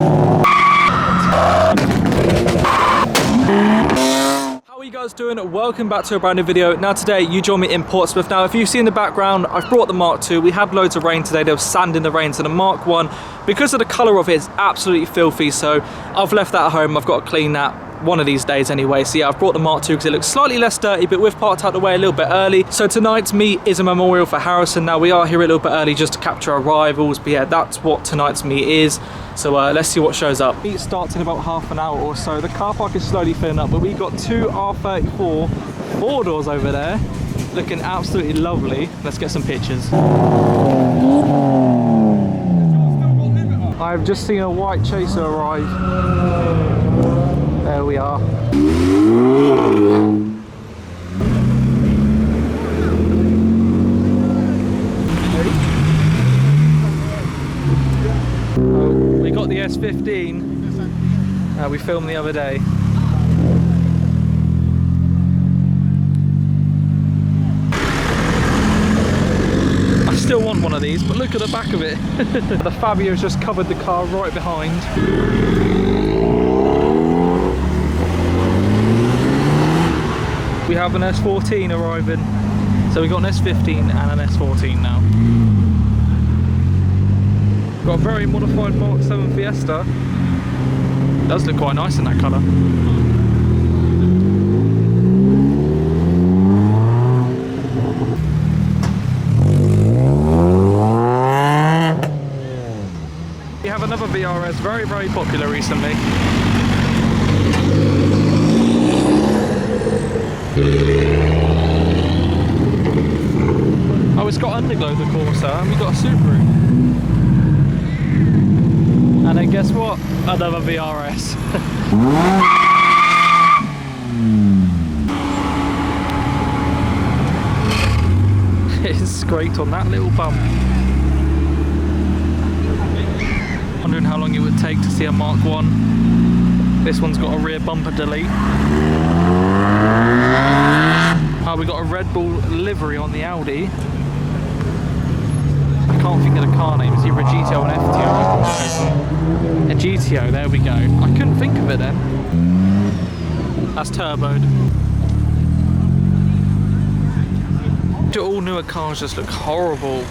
How are you guys doing? Welcome back to a brand new video. Now today you join me in Portsmouth. Now if you see in the background, I've brought the Mark II. We had loads of rain today. There was sand in the rain, so the Mark I, because of the colour of it, is absolutely filthy, so I've left that at home. I've got to clean that one of these days anyway. So yeah, I've brought the Mark II because it looks slightly less dirty, but we've parked out the way a little bit early. So tonight's meet is a memorial for Harrison. Now we are here a little bit early just to capture our rivals, but yeah, that's what tonight's meet is. So let's see what shows up. Meet starts in about half an hour or so. The car park is slowly filling up, but we've got two R34 four doors over there looking absolutely lovely. Let's get some pictures. I've just seen a white Chaser arrive. There we are. Oh, we got the S15 we filmed the other day. I still want one of these, but look at the back of it. The Fabio's just covered the car right behind. We have an S14 arriving, so we've got an S15 and an S14 now. Got a very modified Mark 7 Fiesta. Does look quite nice in that colour. We have another VRS, very popular recently. Oh, it's got underglow, the Corsa, and we've got a Subaru. And then guess what? Another VRS. It's scraped on that little bump. Wondering how long it would take to see a Mark I. This one's got a rear bumper delete. We got a Red Bull livery on the Audi. I can't think of the car name. It's either a GTO and FTO. A GTO, there we go. I couldn't think of it then. That's turboed. All newer cars just look horrible.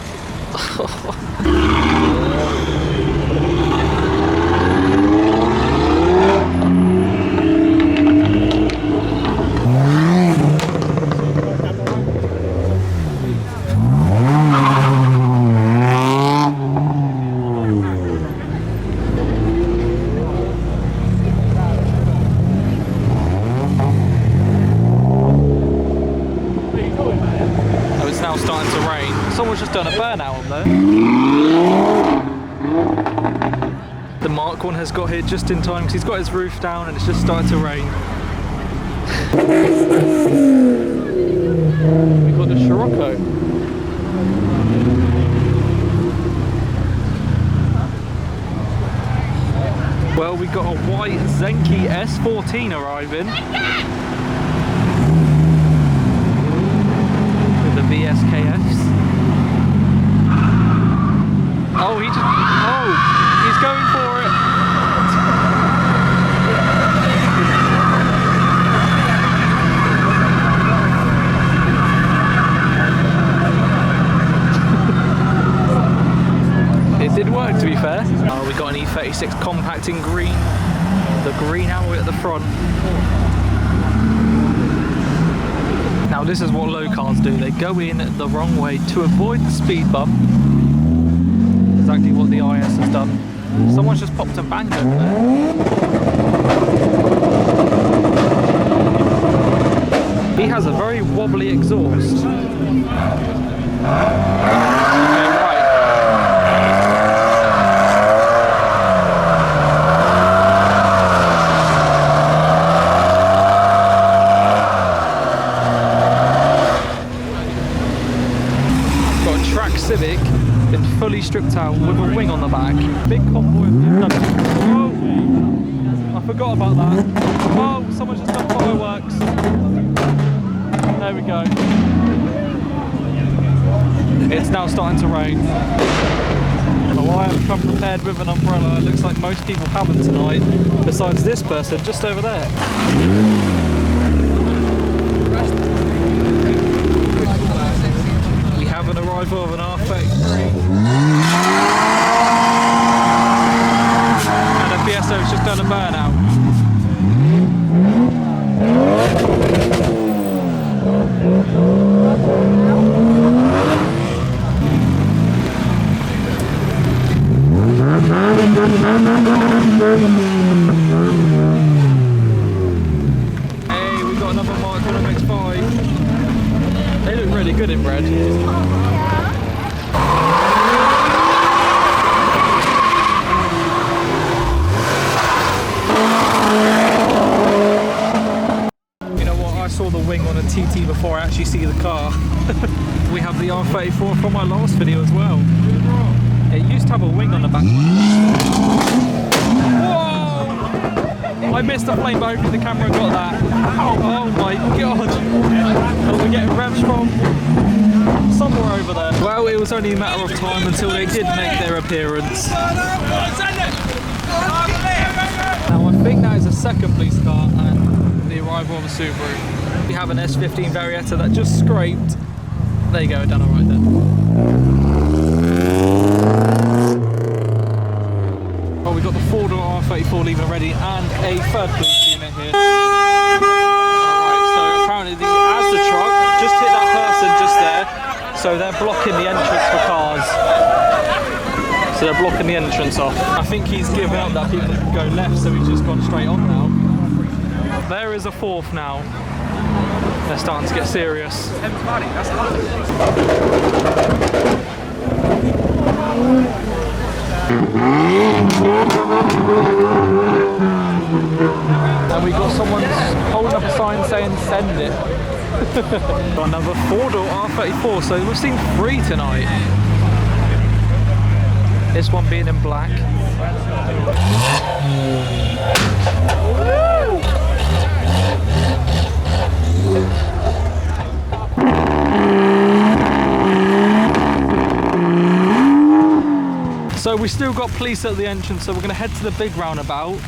Starting to rain. Someone's just done a burnout on there. The Mark I has got here just in time because he's got his roof down and it's just started to rain. We've got the Scirocco. Well, we got a white Zenki S14 arriving. The VSKFs. Oh, he's going for it. It did work, to be fair. Oh, we got an E36 compact in green. The green alloy at the front. Now this is what low cars do, they go in the wrong way to avoid the speed bump. Exactly what the IS has done. Someone's just popped a bang over there. He has a very wobbly exhaust. Civic, been fully stripped out with a wing on the back. Big convoy of Oh! I forgot about that. Oh, someone's just done fireworks. There we go. It's now starting to rain. Oh, I have come prepared with an umbrella. It looks like most people haven't tonight, besides this person just over there. We have an arrival of an R33. And a Fiesto's just done a burnout. Hey, we got another Mark 1 MX-5. They look really good in red. You know what? I saw the wing on a TT before I actually see the car. We have the R34 from my last video as well. It used to have a wing on the back. Whoa! I missed the flame, but hopefully the camera got that. Oh my god! And we're getting revs from somewhere over there. Well, it was only a matter of time until they did make their appearance. Now I think that is a second police car and the arrival of a Subaru. We have an S15 Varietta that just scraped. There you go, done alright then. Well, we've got the 4-door R34 leaving already and a third police unit here. Alright, so apparently the Asda truck just hit that person just there, so they're blocking the entrance for cars. So they're blocking the entrance off. I think he's given up that people can go left, so he's just gone straight on now. There is a fourth now. They're starting to get serious. And we got someone holding up a sign saying send it. Got another 4-door R34, so we've seen 3 tonight. This one being in black. So we still got police at the entrance, so we're going to head to the big roundabout.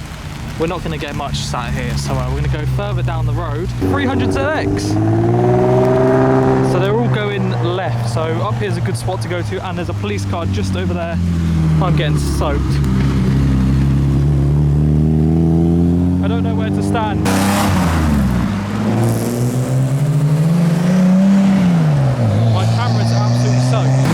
We're not going to get much sat here, so we're going to go further down the road. 300ZX! So they're all going left, so up here's a good spot to go to, and there's a police car just over there. I'm getting soaked. I don't know where to stand. My camera's absolutely soaked.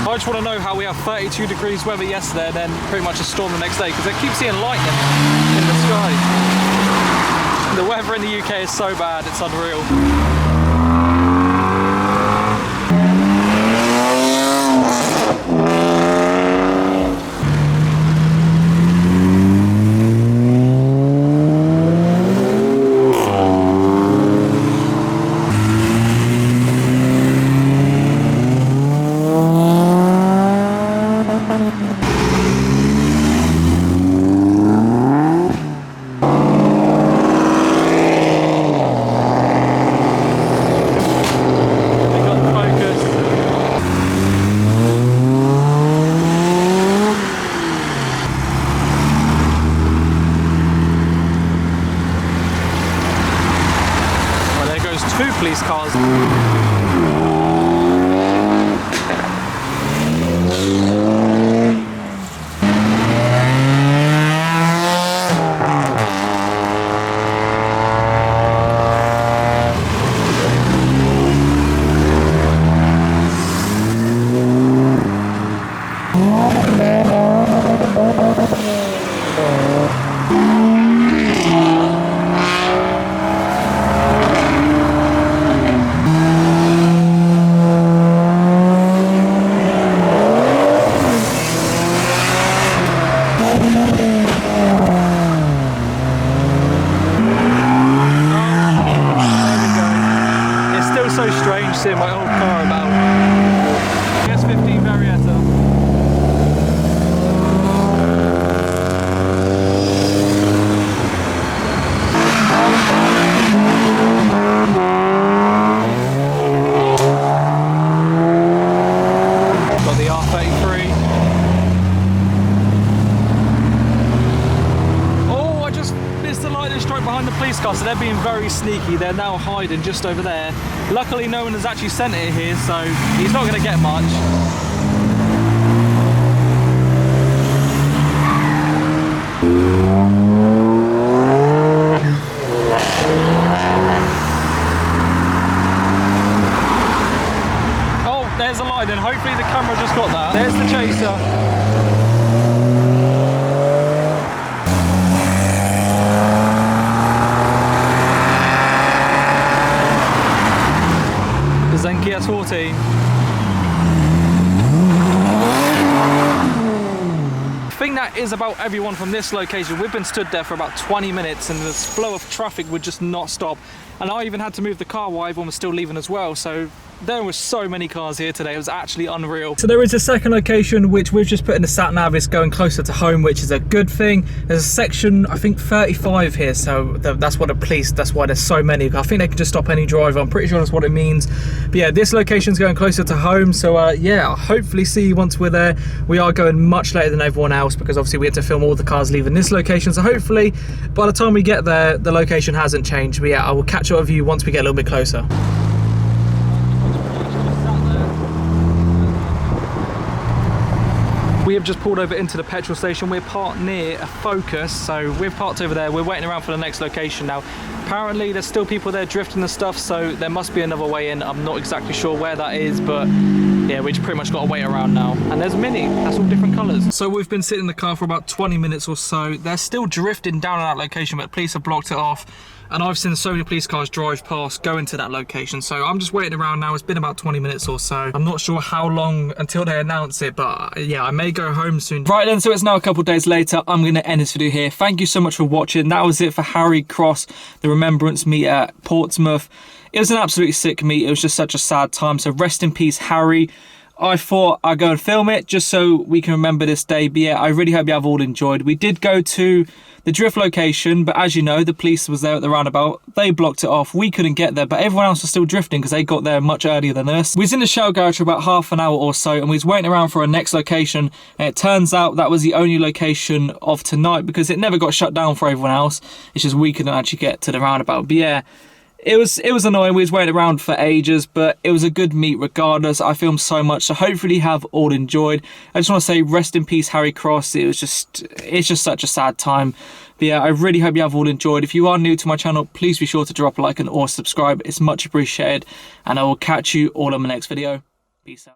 I just want to know how we have 32 degrees weather yesterday and then pretty much a storm the next day, because I keep seeing lightning in the sky. The weather in the UK is so bad, it's unreal. strange seeing my old car about. S15 Varietta. Got the R33. Oh, I just missed the lightning strike behind the police car, so they're being very sneaky. They're now hiding just over there. Luckily, no one has actually sent it here, so he's not going to get much. Oh, there's a lightning. Hopefully the camera just got that. There's the chaser. Zenki S14. I think that is about everyone from this location. We've been stood there for about 20 minutes and this flow of traffic would just not stop. And I even had to move the car while everyone was still leaving as well. So there were so many cars here today, it was actually unreal. So there is a second location which we've just put in the sat nav. It's going closer to home, which is a good thing. There's a section, I think 35 here, so that's what the police, that's why there's so many. I think they can just stop any driver, I'm pretty sure that's what it means. But yeah, this location's going closer to home, so yeah, I'll hopefully see you once we're there. We are going much later than everyone else because obviously we had to film all the cars leaving this location, so hopefully by the time we get there, the location hasn't changed. But yeah, I will catch up with you once we get a little bit closer. We have just pulled over into the petrol station. We're parked near a Focus, so we've parked over there. We're waiting around for the next location now. Apparently there's still people there drifting and stuff, so there must be another way in. I'm not exactly sure where that is, but yeah, we just pretty much got to wait around now. And there's Mini, that's all different colours. So we've been sitting in the car for about 20 minutes or so. They're still drifting down at that location, but police have blocked it off. And I've seen so many police cars drive past going to that location, so I'm just waiting around now. It's been about 20 minutes or so. I'm not sure how long until they announce it, but yeah, I may go home soon. Right then, so it's now a couple of days later. I'm going to end this video here. Thank you so much for watching. That was it for Harry Cross, the Remembrance meet at Portsmouth. It was an absolutely sick meet. It was just such a sad time, so rest in peace, Harry. I thought I'd go and film it just so we can remember this day. But yeah, I really hope you have all enjoyed. We did go to the drift location, but as you know, the police was there at the roundabout. They blocked it off. We couldn't get there, but everyone else was still drifting because they got there much earlier than us. We was in the Shell garage for about half an hour or so, and we was waiting around for our next location. And it turns out that was the only location of tonight because it never got shut down for everyone else. It's just we couldn't actually get to the roundabout. But yeah, it was annoying. We was waiting around for ages, but it was a good meet regardless. I filmed so much, so hopefully you have all enjoyed. I just want to say rest in peace, Harry Cross. It's just such a sad time. But yeah, I really hope you have all enjoyed. If you are new to my channel, please be sure to drop a like and or subscribe. It's much appreciated, and I will catch you all on the next video. Peace out.